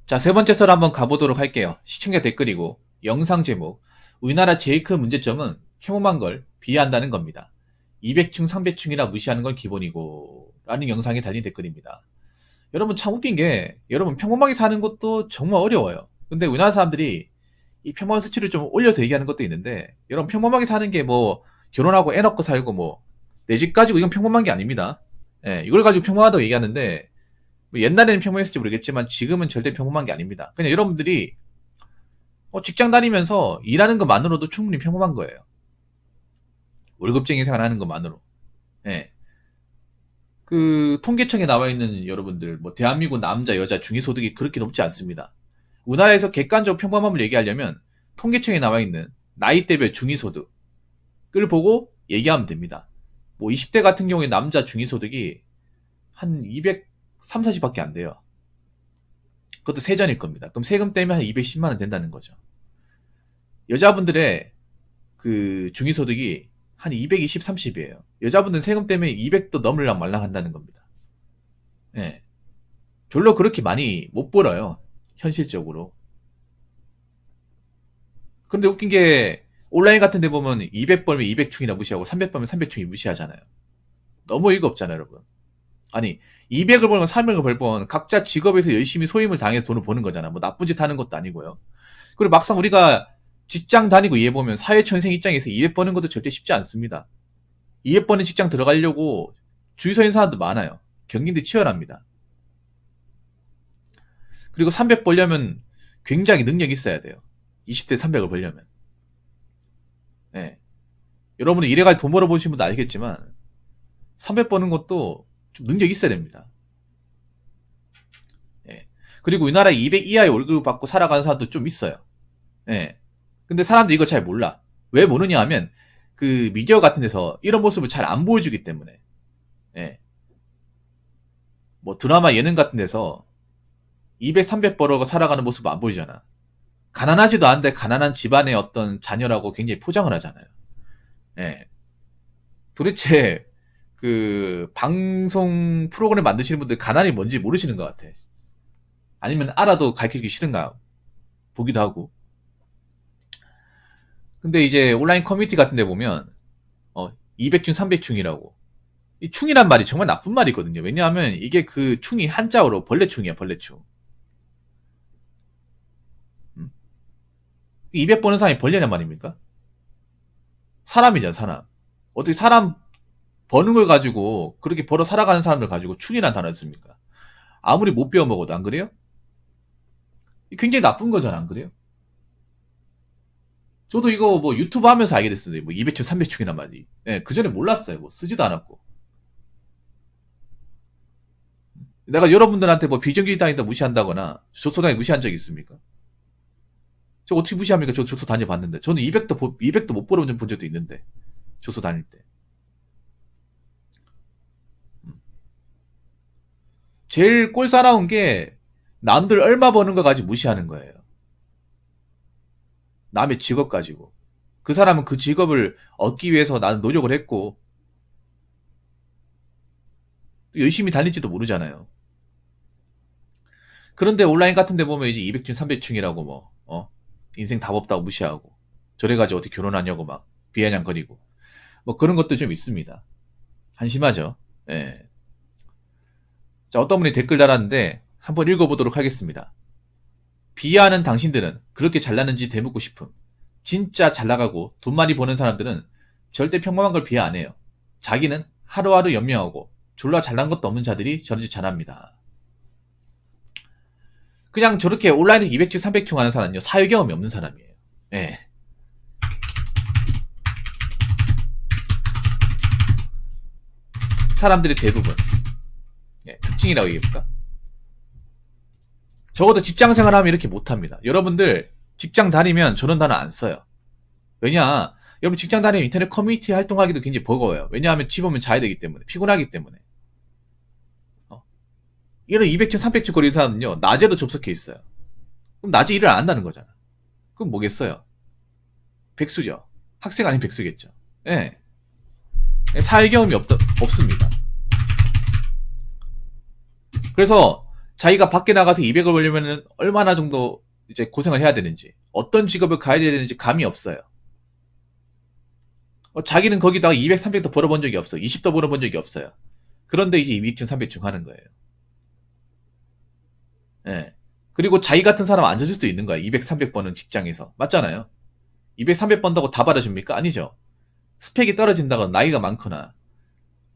자, 세 번째 썰 한번 가보도록 할게요. 시청자 댓글이고 영상 제목. 우리나라 제일 큰 문제점은 평범한 걸 비하한다는 겁니다. 200충, 300충이라 무시하는 건 기본이고 라는 영상에 달린 댓글입니다. 여러분 참 웃긴 게 여러분 평범하게 사는 것도 정말 어려워요. 근데 우리나라 사람들이 이 평범한 수치를 좀 올려서 얘기하는 것도 있는데 여러분 평범하게 사는 게 뭐 결혼하고 애 낳고 살고 뭐 내 집 가지고 이건 평범한 게 아닙니다. 예, 이걸 가지고 평범하다고 얘기하는데 뭐 옛날에는 평범했을지 모르겠지만 지금은 절대 평범한 게 아닙니다. 그냥 여러분들이 직장 다니면서 일하는 것만으로도 충분히 평범한 거예요. 월급쟁이 생활하는 것만으로. 예. 그 통계청에 나와 있는 여러분들 뭐 대한민국 남자 여자 중위소득이 그렇게 높지 않습니다. 우리나라에서 객관적 평범함을 얘기하려면 통계청에 나와 있는 나이대별 중위소득을 보고 얘기하면 됩니다. 뭐 20대 같은 경우에 남자 중위소득이 한 230, 40밖에 안 돼요. 그것도 세전일 겁니다. 그럼 세금 떼면 한 210만 원 된다는 거죠. 여자분들의 그 중위소득이 한 220, 30이에요. 여자분들은 세금 때문에 200도 넘으려고 말랑 한다는 겁니다. 예. 별로 그렇게 많이 못 벌어요. 현실적으로. 그런데 웃긴 게 온라인 같은 데 보면 200 벌면 200충이나 무시하고 300 벌면 300충이 무시하잖아요. 너무 어이가 없잖아요, 여러분. 아니 200을 벌면 300을 벌면 각자 직업에서 열심히 소임을 당해서 돈을 버는 거잖아. 뭐 나쁜 짓 하는 것도 아니고요. 그리고 막상 우리가 직장 다니고 일해보면 사회초년생 입장에서 200 버는 것도 절대 쉽지 않습니다. 200 버는 직장 들어가려고 줄 서 있는 사람도 많아요. 경쟁도 치열합니다. 그리고 300 벌려면 굉장히 능력이 있어야 돼요. 20대 300을 벌려면. 네. 여러분이 이래가지고 돈 벌어보신 분도 알겠지만 300 버는 것도 좀 능력이 있어야 됩니다. 예. 그리고 우리나라 200 이하의 월급을 받고 살아가는 사람도 좀 있어요. 예. 근데 사람들이 이거 잘 몰라. 왜 모르냐 하면 그 미디어 같은 데서 이런 모습을 잘 안 보여주기 때문에. 예. 뭐 드라마 예능 같은 데서 200, 300 벌어가 살아가는 모습을 안 보이잖아. 가난하지도 않은데 가난한 집안의 어떤 자녀라고 굉장히 포장을 하잖아요. 예. 도대체 그 방송 프로그램 만드시는 분들 가난이 뭔지 모르시는 것 같아. 아니면 알아도 가르쳐주기 싫은가 보기도 하고. 근데 이제 온라인 커뮤니티 같은 데 보면 200충 300충이라고 이 충이란 말이 정말 나쁜 말이거든요. 왜냐하면 이게 그 충이 한자어로 벌레충이야. 벌레충. 200 버는 사람이 벌레란 말입니까? 사람이잖아. 사람. 어떻게 사람 버는 걸 가지고 그렇게 벌어 살아가는 사람을 가지고 충이란 단어를 씁니까? 아무리 못 배워 먹어도 안 그래요? 굉장히 나쁜 거잖아. 안 그래요? 저도 이거 뭐 유튜브 하면서 알게 됐어요. 뭐 200충, 300충이란 말이. 예, 그 전에 몰랐어요. 뭐 쓰지도 않았고. 내가 여러분들한테 뭐 비정규직 다니다 무시한다거나 조소 다니 무시한 적 있습니까? 저 어떻게 무시합니까? 저 조소 다녀봤는데. 저는 200도 못 벌어본 적도 있는데. 조소 다닐 때. 제일 꼴사나운 게 남들 얼마 버는 거 가지고 무시하는 거예요. 남의 직업 가지고. 그 사람은 그 직업을 얻기 위해서 나는 노력을 했고 열심히 다닐지도 모르잖아요. 그런데 온라인 같은 데 보면 이제 200충, 300충이라고 뭐 인생 답 없다고 무시하고 저래가지고 어떻게 결혼하냐고 막 비아냥거리고 뭐 그런 것도 좀 있습니다. 한심하죠. 예. 자, 어떤 분이 댓글 달았는데 한번 읽어보도록 하겠습니다. 비하하는 당신들은 그렇게 잘나는지 되묻고 싶음. 진짜 잘나가고 돈 많이 버는 사람들은 절대 평범한 걸 비하 안 해요. 자기는 하루하루 연명하고 졸라 잘난 것도 없는 자들이 저런 짓 잘합니다. 그냥 저렇게 온라인에서 200충, 300충 하는 사람은요, 사회 경험이 없는 사람이에요. 예. 사람들의 대부분. 예, 특징이라고 얘기해볼까? 적어도 직장 생활하면 이렇게 못합니다. 여러분들 직장 다니면 저런 단어 안 써요. 왜냐? 여러분 직장 다니면 인터넷 커뮤니티 활동하기도 굉장히 버거워요. 왜냐하면 집 오면 자야 되기 때문에. 피곤하기 때문에. 이런 200층, 300층 거리는 사람은요, 낮에도 접속해 있어요. 그럼 낮에 일을 안 한다는 거잖아. 그럼 뭐겠어요? 백수죠. 학생 아닌 백수겠죠. 예. 사회 경험이 없습니다. 그래서 자기가 밖에 나가서 200을 벌려면 얼마나 정도 이제 고생을 해야 되는지, 어떤 직업을 가야 되는지 감이 없어요. 자기는 거기다가 200, 300도 벌어본 적이 없어. 20도 벌어본 적이 없어요. 그런데 이제 200중, 300중 하는 거예요. 예. 그리고 자기 같은 사람 안 찾을 수 있는 거야. 200, 300 버는 직장에서. 맞잖아요. 200, 300 번다고 다 받아줍니까? 아니죠. 스펙이 떨어진다거나 나이가 많거나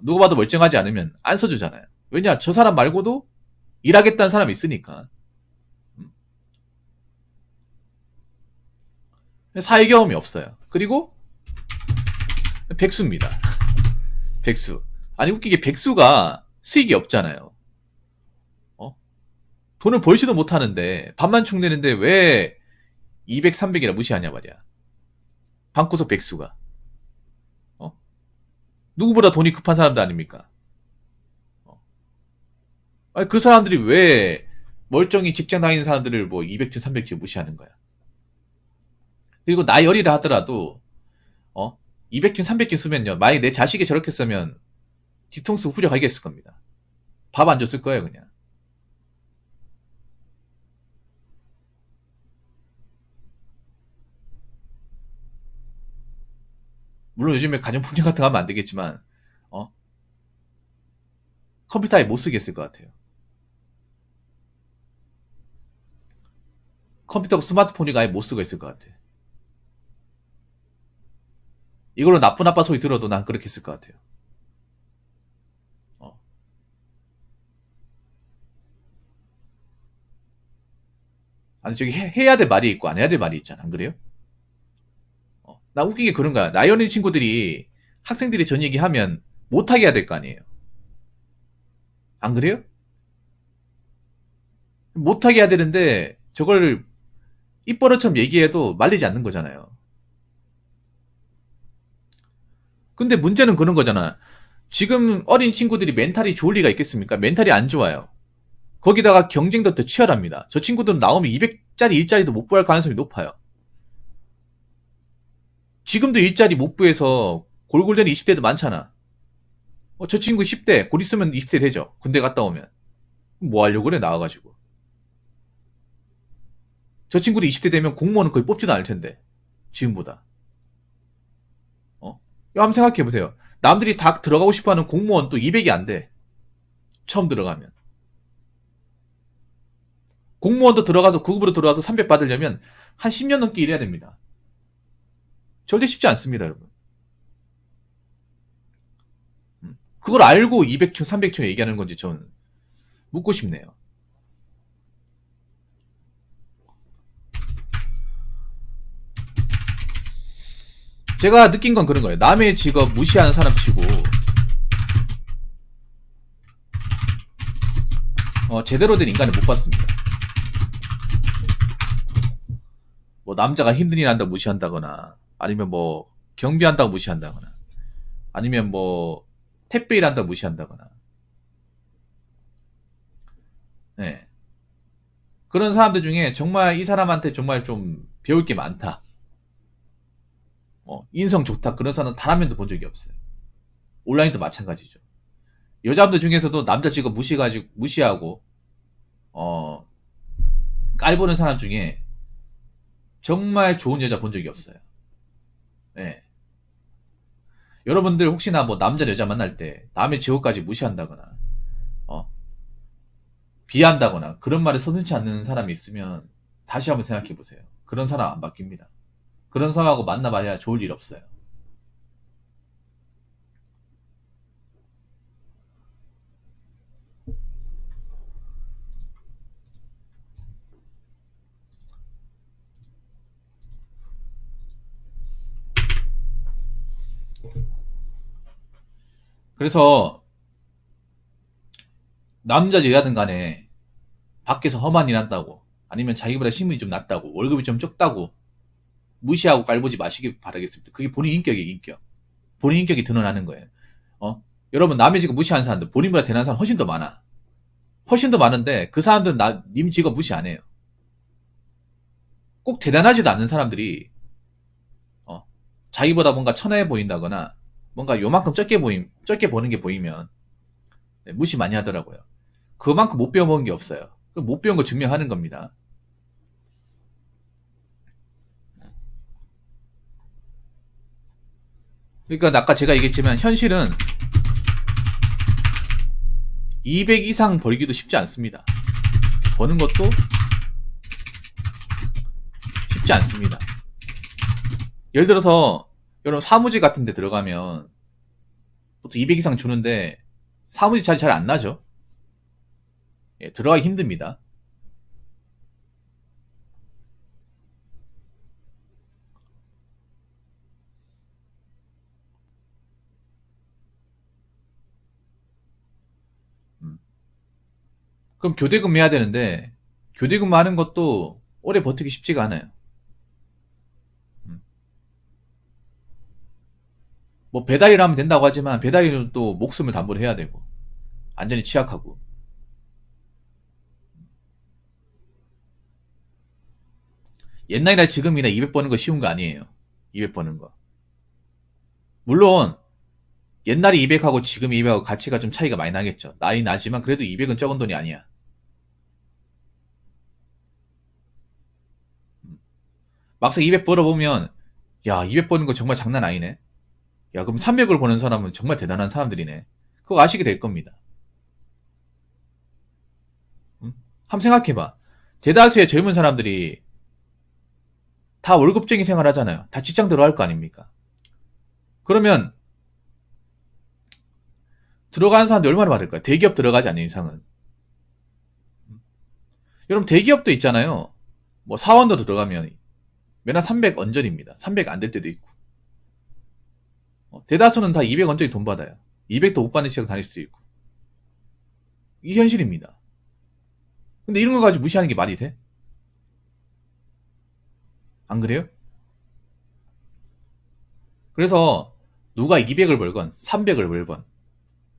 누가 봐도 멀쩡하지 않으면 안 써주잖아요. 왜냐? 저 사람 말고도 일하겠다는 사람이 있으니까. 사회 경험이 없어요. 그리고 백수입니다. 백수. 아니 웃기게 백수가 수익이 없잖아요. 돈을 벌지도 못하는데 밥만 축내는데 왜 200, 300이라 무시하냐 말이야. 방구석 백수가. 누구보다 돈이 급한 사람도 아닙니까? 아니, 그 사람들이 왜 멀쩡히 직장 다니는 사람들을 뭐 200주, 300주 무시하는 거야. 그리고 나 열이라 하더라도 200주, 300주 쓰면요. 만약에 내 자식이 저렇게 쓰면 뒤통수 후려가겠을 겁니다. 밥 안 줬을 거예요, 그냥. 물론 요즘에 가정폭력 같은 거 하면 안 되겠지만, 컴퓨터 아예 못 쓰겠을 것 같아요. 컴퓨터고 스마트폰이 아예 못 쓰고 있을 것 같아. 이걸로 나쁜 아빠 소리 들어도 난 그렇게 했을 것 같아요. 아니, 저기 해야 될 말이 있고 안 해야 될 말이 있잖아. 안 그래요? 나 웃기게 그런 거야. 나이 어린 친구들이, 학생들이 전 얘기하면 못하게 해야 될 거 아니에요. 안 그래요? 못하게 해야 되는데, 저걸 입버릇처럼 얘기해도 말리지 않는 거잖아요. 근데 문제는 그런 거잖아. 지금 어린 친구들이 멘탈이 좋을 리가 있겠습니까? 멘탈이 안 좋아요. 거기다가 경쟁도 더 치열합니다. 저 친구들은 나오면 200짜리 일자리도 못 구할 가능성이 높아요. 지금도 일자리 못 구해서 골골대는 20대도 많잖아. 저 친구 10대, 곧 있으면 20대 되죠. 군대 갔다 오면. 뭐 하려고 그래, 나와가지고. 저 친구도 20대 되면 공무원은 거의 뽑지도 않을 텐데. 지금보다. 한번 생각해보세요. 남들이 다 들어가고 싶어 하는 공무원 또 200이 안 돼. 처음 들어가면. 공무원도 들어가서, 구급으로 들어가서 300 받으려면 한 10년 넘게 일해야 됩니다. 절대 쉽지 않습니다, 여러분. 그걸 알고 200층, 300층 얘기하는 건지 저는 묻고 싶네요. 제가 느낀 건 그런 거예요. 남의 직업 무시하는 사람 치고 제대로 된 인간을 못 봤습니다. 뭐 남자가 힘든 일 한다고 무시한다거나, 아니면 뭐 경비한다고 무시한다거나, 아니면 뭐 택배 일 한다고 무시한다거나. 네. 그런 사람들 중에 정말 이 사람한테 정말 좀 배울 게 많다. 인성 좋다. 그런 사람 단 한 명도 본 적이 없어요. 온라인도 마찬가지죠. 여자분들 중에서도 남자 직업 무시하고, 깔보는 사람 중에 정말 좋은 여자 본 적이 없어요. 네. 여러분들 혹시나 뭐 남자 여자 만날 때 남의 직업까지 무시한다거나, 비한다거나 그런 말을 서슴지 않는 사람이 있으면 다시 한번 생각해 보세요. 그런 사람 안 바뀝니다. 그런 사람하고 만나봐야 좋을 일 없어요. 그래서 남자지 여자든 간에 밖에서 험한 일 한다고, 아니면 자기보다 신분이 좀 낮다고, 월급이 좀 적다고 무시하고 깔보지 마시기 바라겠습니다. 그게 본인 인격이에요, 인격. 본인 인격이 드러나는 거예요. 여러분, 남의 직업 무시하는 사람들, 본인보다 대단한 사람 훨씬 더 많아. 훨씬 더 많은데 그 사람들은 님 직업 무시 안 해요. 꼭 대단하지도 않는 사람들이 자기보다 뭔가 천하해 보인다거나 뭔가 요만큼 적게 보는 게 보이면 무시 많이 하더라고요. 그만큼 못 배워먹은 게 없어요. 못 배운 거 증명하는 겁니다. 그러니까 아까 제가 얘기했지만 현실은 200 이상 벌기도 쉽지 않습니다. 버는 것도 쉽지 않습니다. 예를 들어서 여러분 사무직 같은 데 들어가면 보통 200 이상 주는데 사무직 자리 잘 안 나죠. 예, 들어가기 힘듭니다. 그럼 교대근무 해야 되는데 교대근무 하는 것도 오래 버티기 쉽지가 않아요. 뭐 배달일 하면 된다고 하지만 배달일은 또 목숨을 담보로 해야 되고 안전이 취약하고. 옛날이나 지금이나 200 버는 거 쉬운 거 아니에요. 200 버는 거. 물론 옛날에 200하고 지금 200하고 가치가 좀 차이가 많이 나겠죠. 나이 나지만 그래도 200은 적은 돈이 아니야. 막상 200 벌어보면 야 200 버는 거 정말 장난 아니네. 야 그럼 300을 버는 사람은 정말 대단한 사람들이네. 그거 아시게 될 겁니다. 한번 생각해봐. 대다수의 젊은 사람들이 다 월급쟁이 생활 하잖아요. 다 직장 들어갈 거 아닙니까? 그러면 들어가는 사람들이 얼마나 받을까요? 대기업 들어가지 않는 이상은. 여러분 대기업도 있잖아요. 뭐 사원도 들어가면 매달 300 언저리입니다. 300 안 될 때도 있고. 대다수는 다 200 언저리 돈 받아요. 200도 못 받는 시간 다닐 수도 있고. 이게 현실입니다. 근데 이런 거 가지고 무시하는 게 말이 돼? 안 그래요? 그래서 누가 200을 벌건 300을 벌건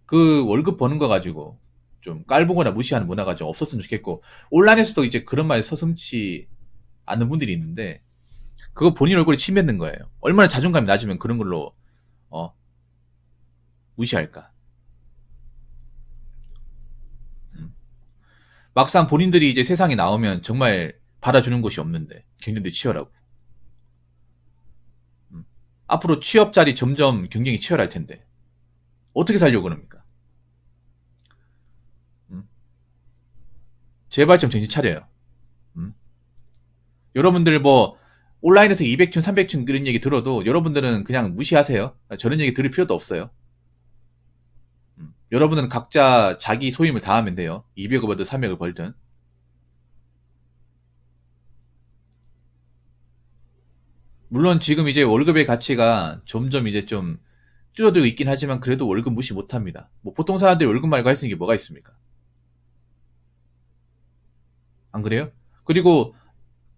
그 월급 버는 거 가지고 좀 깔보거나 무시하는 문화가 좀 없었으면 좋겠고, 온라인에서도 이제 그런 말 서슴치 않는 분들이 있는데 그거 본인 얼굴에 침 뱉는 거예요. 얼마나 자존감이 낮으면 그런 걸로 무시할까. 막상 본인들이 이제 세상에 나오면 정말 받아주는 곳이 없는데 경쟁도 치열하고. 앞으로 취업 자리 점점 경쟁이 치열할 텐데 어떻게 살려고 그럽니까? 제발 좀 정신 차려요. 여러분들 뭐 온라인에서 200층 300층 이런 얘기 들어도 여러분들은 그냥 무시하세요. 저런 얘기 들을 필요도 없어요. 여러분은 각자 자기 소임을 다하면 돼요. 200을 벌든 300을 벌든. 물론 지금 이제 월급의 가치가 점점 이제 좀 줄어들고 있긴 하지만 그래도 월급 무시 못합니다. 뭐 보통 사람들이 월급 말고 할 수 있는 게 뭐가 있습니까? 안 그래요? 그리고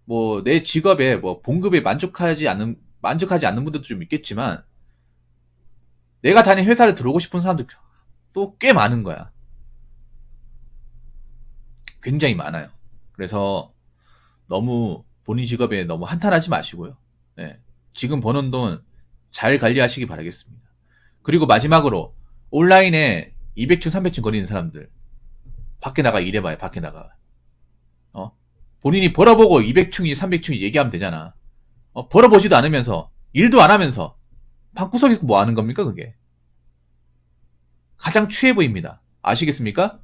뭐 내 직업에 뭐 봉급에 만족하지 않는 분들도 좀 있겠지만 내가 다닌 회사를 들어오고 싶은 사람도 또 꽤 많은 거야. 굉장히 많아요. 그래서 너무 본인 직업에 너무 한탄하지 마시고요. 네. 지금 버는 돈 잘 관리하시기 바라겠습니다. 그리고 마지막으로 온라인에 200층 300층 거리는 사람들 밖에 나가 일해봐요. 밖에 나가. 본인이 벌어보고 200층이 300층이 얘기하면 되잖아. 벌어보지도 않으면서 일도 안 하면서 방구석 있고 뭐 하는 겁니까 그게? 가장 취해 보입니다. 아시겠습니까?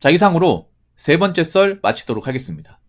자, 이상으로 세 번째 썰 마치도록 하겠습니다.